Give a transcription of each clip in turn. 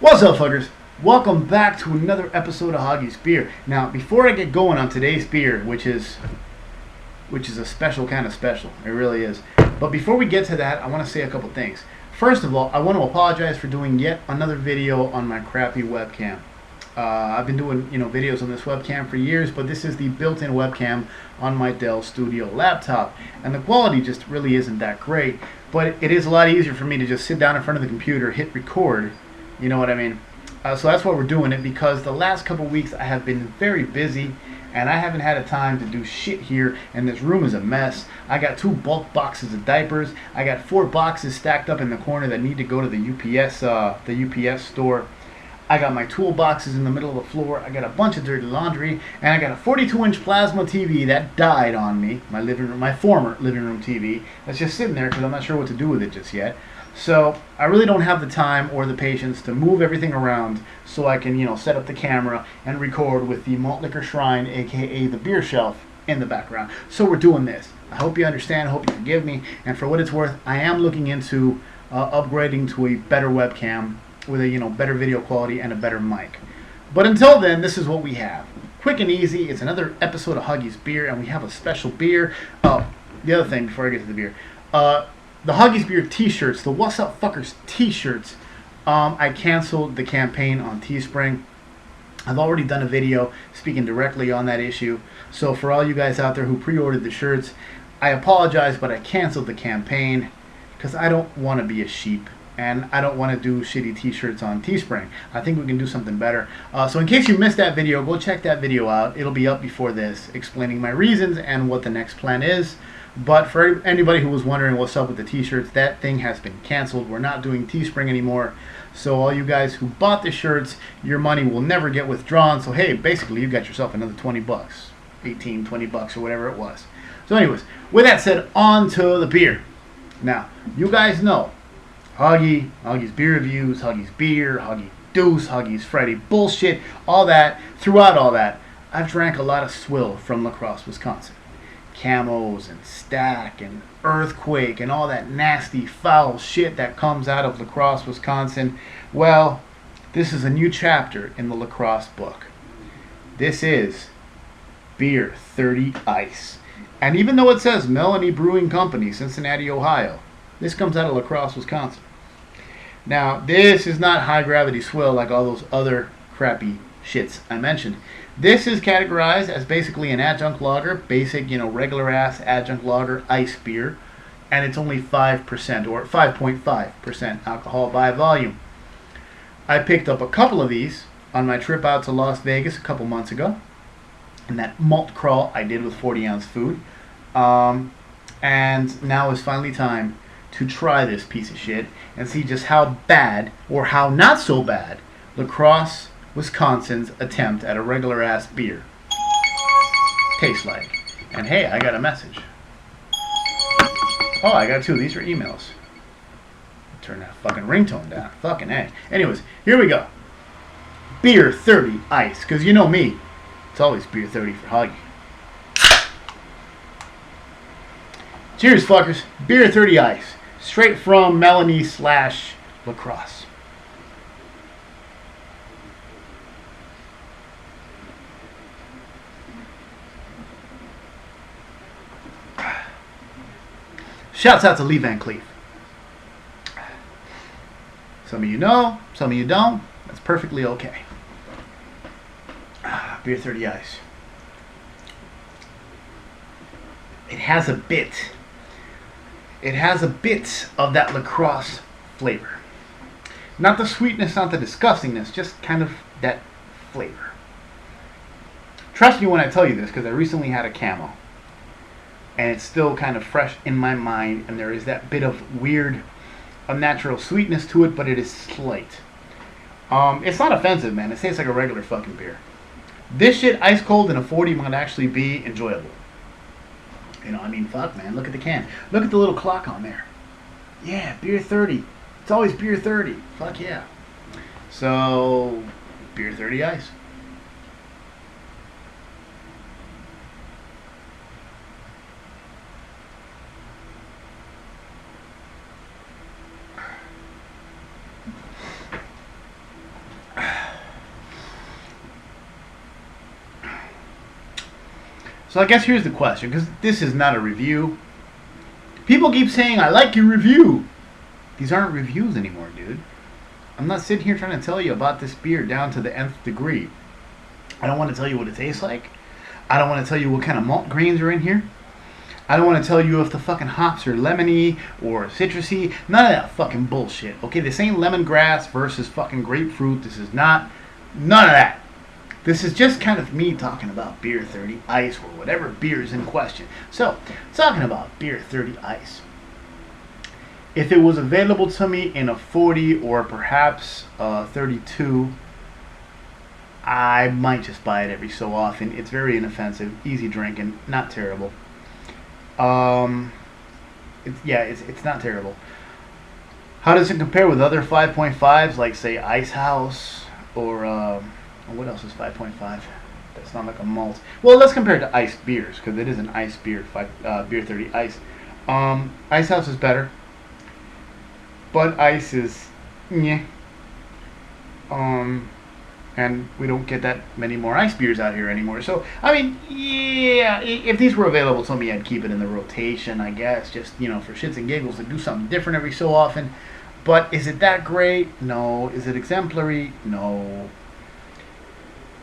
What's up, fuckers? Welcome back to another episode of Hoggie's Beer. Now, before I get going on today's beer, which is a special kind of special, it really is. But before we get to that, I want to say a couple things. First of all, I want to apologize for doing yet another video on my crappy webcam. I've been doing videos on this webcam for years, but this is the built-in webcam on my Dell Studio laptop, and the quality just really isn't that great. But it is a lot easier for me to just sit down in front of the computer, hit record. You know what I mean? So that's why we're doing it, because the last couple weeks I have been very busy and I haven't had a time to do shit here, and this room is a mess. I got 2 bulk boxes of diapers. I got 4 boxes stacked up in the corner that need to go to the UPS store. I got my toolboxes in the middle of the floor. I got a bunch of dirty laundry, and I got a 42-inch plasma TV that died on me. My former living room TV that's just sitting there because I'm not sure what to do with it just yet. So I really don't have the time or the patience to move everything around so I can, set up the camera and record with the Malt Liquor Shrine, aka the beer shelf, in the background. So we're doing this. I hope you understand. I hope you forgive me. And for what it's worth, I am looking into upgrading to a better webcam with a better video quality and a better mic. But until then, this is what we have. Quick and easy. It's another episode of Hoggie's Beer, and we have a special beer. Oh, the other thing before I get to the beer. The Hoggie's Beer t-shirts, the What's Up Fuckers t-shirts, I canceled the campaign on Teespring. I've already done a video speaking directly on that issue. So for all you guys out there who pre-ordered the shirts, I apologize, but I canceled the campaign because I don't want to be a sheep. And I don't want to do shitty t-shirts on Teespring. I think we can do something better. So in case you missed that video, go check that video out. It'll be up before this, explaining my reasons and what the next plan is. But for anybody who was wondering what's up with the t-shirts, that thing has been canceled. We're not doing Teespring anymore. So all you guys who bought the shirts, your money will never get withdrawn. So hey, basically you got yourself another 20 bucks, 18, 20 bucks or whatever it was. So anyways, with that said, on to the beer. Now, you guys know Hoggie, Hoggie's Beer Reviews, Hoggie's Beer, Hoggie Deuce, Hoggie's Friday Bullshit, all that. Throughout all that, I've drank a lot of swill from Lacrosse, Wisconsin. Camos and Stack and Earthquake and all that nasty foul shit that comes out of Lacrosse, Wisconsin. Well, this is a new chapter in the Lacrosse book. This is Beer 30 Ice. And even though it says Melanie Brewing Company, Cincinnati, Ohio, this comes out of Lacrosse, Wisconsin. Now, this is not high gravity swill like all those other crappy shits I mentioned. This is categorized as basically an adjunct lager, basic, regular ass adjunct lager ice beer, and it's only 5% or 5.5% alcohol by volume. I picked up a couple of these on my trip out to Las Vegas a couple months ago, and that malt crawl I did with 40-ounce food. And now is finally time to try this piece of shit and see just how bad, or how not so bad, Lacrosse, Wisconsin's attempt at a regular ass beer tastes like. And hey, I got a message. Oh, I got 2. These are emails. Turn that fucking ringtone down. Fucking A. Anyways, here we go. Beer 30 Ice. Because you know me, it's always Beer 30 for Hoggie. Cheers, fuckers. Beer 30 Ice. Straight from Melanie / Lacrosse. Shouts out to Lee Van Cleef. Some of you know, some of you don't. That's perfectly okay. Beer 30 Ice. It has a bit of that Lacrosse flavor. Not the sweetness, not the disgustingness, just kind of that flavor. Trust me when I tell you this, because I recently had a camo. And it's still kind of fresh in my mind, and there is that bit of weird, unnatural sweetness to it, but it is slight. It's not offensive, man. It tastes like a regular fucking beer. This shit, ice cold in a 40, might actually be enjoyable. Fuck, man. Look at the can. Look at the little clock on there. Yeah, Beer 30. It's always Beer 30. Fuck yeah. So, Beer 30 Ice. So I guess here's the question, because this is not a review. People keep saying, I like your review. These aren't reviews anymore, dude. I'm not sitting here trying to tell you about this beer down to the nth degree. I don't want to tell you what it tastes like. I don't want to tell you what kind of malt grains are in here. I don't want to tell you if the fucking hops are lemony or citrusy. None of that fucking bullshit. Okay, this ain't lemongrass versus fucking grapefruit. This is not. None of that. This is just kind of me talking about Beer 30 Ice or whatever beer is in question. So, talking about Beer 30 Ice. If it was available to me in a 40 or perhaps a 32, I might just buy it every so often. It's very inoffensive, easy drinking, not terrible. It's not terrible. How does it compare with other 5.5s like say Ice House or what else is 5.5? That's not like a malt. Well, let's compare it to ice beers because it is an ice beer. Beer 30 Ice. Ice House is better, but Ice is yeah. And we don't get that many more ice beers out here anymore. So, I mean, yeah, if these were available to me, I'd keep it in the rotation, I guess. Just, for shits and giggles to do something different every so often. But is it that great? No. Is it exemplary? No.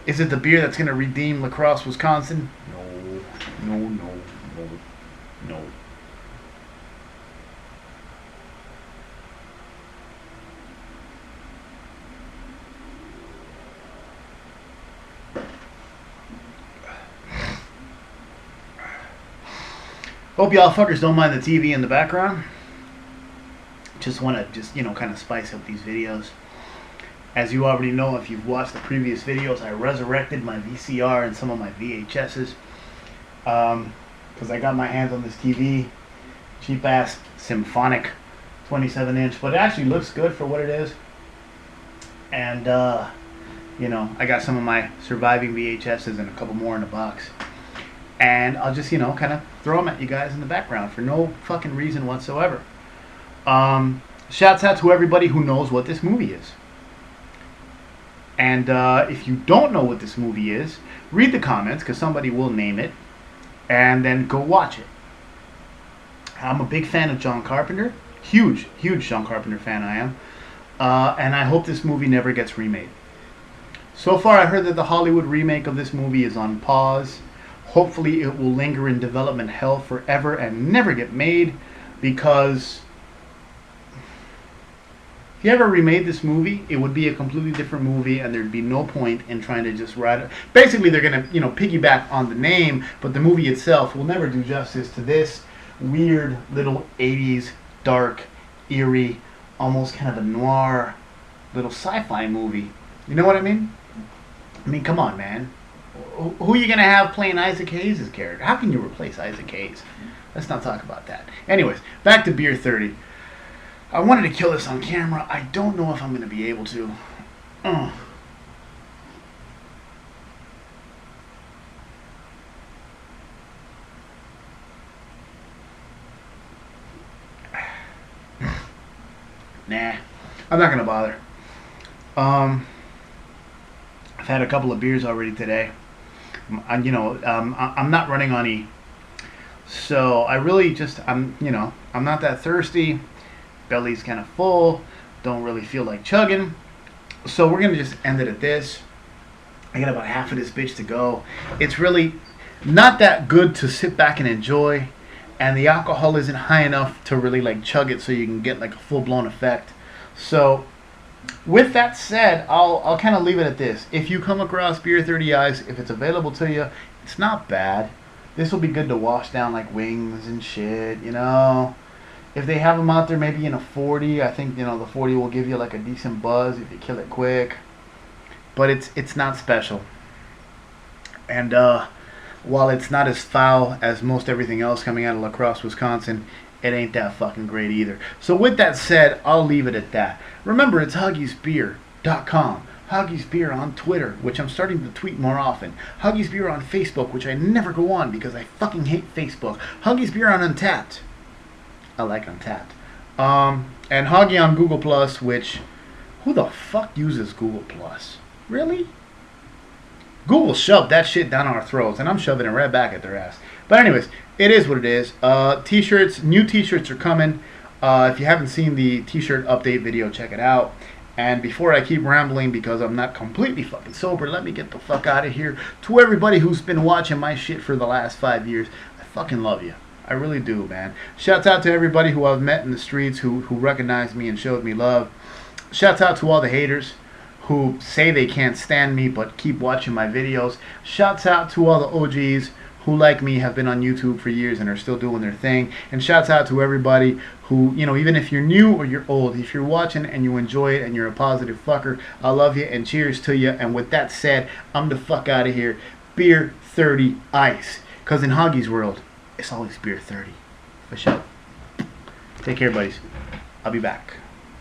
Is it the beer that's going to redeem Lacrosse, Wisconsin? No. No. Hope y'all fuckers don't mind the TV in the background. Just want to kind of spice up these videos. As you already know, if you've watched the previous videos, I resurrected my VCR and some of my VHSs. Because I got my hands on this TV. Cheap ass Symphonic 27-inch. But it actually looks good for what it is. And, I got some of my surviving VHSs and a couple more in the box. And I'll just, kind of throw them at you guys in the background for no fucking reason whatsoever. Shouts out to everybody who knows what this movie is. And if you don't know what this movie is, read the comments, because somebody will name it, and then go watch it. I'm a big fan of John Carpenter. Huge John Carpenter fan I am. And I hope this movie never gets remade. So far, I heard that the Hollywood remake of this movie is on pause. Hopefully it will linger in development hell forever and never get made, because if you ever remade this movie, it would be a completely different movie and there'd be no point in trying to just write it. Basically, they're going to, piggyback on the name, but the movie itself will never do justice to this weird little 80s, dark, eerie, almost kind of a noir little sci-fi movie. You know what I mean? I mean, come on, man. Who are you going to have playing Isaac Hayes' character? How can you replace Isaac Hayes? Let's not talk about that. Anyways, back to Beer 30. I wanted to kill this on camera. I don't know if I'm going to be able to. Nah, I'm not going to bother. I've had a couple of beers already today. I'm not running on E. So I really I'm not that thirsty. Belly's kind of full. Don't really feel like chugging. So we're going to just end it at this. I got about half of this bitch to go. It's really not that good to sit back and enjoy. And the alcohol isn't high enough to really chug it so you can get a full-blown effect. So with that said, I'll kind of leave it at this. If you come across Beer 30 Ice, if it's available to you, it's not bad. This will be good to wash down wings and shit, If they have them out there maybe in a 40, I think, the 40 will give you a decent buzz if you kill it quick. But it's not special. And while it's not as foul as most everything else coming out of Lacrosse, Wisconsin, it ain't that fucking great either. So with that said, I'll leave it at that. Remember, it's huggiesbeer.com. Hoggie's Beer on Twitter, which I'm starting to tweet more often. Hoggie's Beer on Facebook, which I never go on because I fucking hate Facebook. Hoggie's Beer on Untapped. I like Untapped. And Hoggie on Google Plus, which, who the fuck uses Google Plus? Really? Google shoved that shit down our throats, and I'm shoving it right back at their ass. But anyways, it is what it is. T-shirts, new T-shirts are coming. If you haven't seen the T-shirt update video, check it out. And before I keep rambling, because I'm not completely fucking sober, let me get the fuck out of here. To everybody who's been watching my shit for the last 5 years, I fucking love you. I really do, man. Shouts out to everybody who I've met in the streets who recognized me and showed me love. Shouts out to all the haters who say they can't stand me but keep watching my videos. Shouts out to all the OGs who, like me, have been on YouTube for years and are still doing their thing. And shouts out to everybody who, you know, even if you're new or you're old, if you're watching and you enjoy it and you're a positive fucker, I love you and cheers to you. And with that said, I'm the fuck out of here. Beer 30 ice. Because in Hoggie's world, it's always beer 30. For sure. Take care, buddies. I'll be back.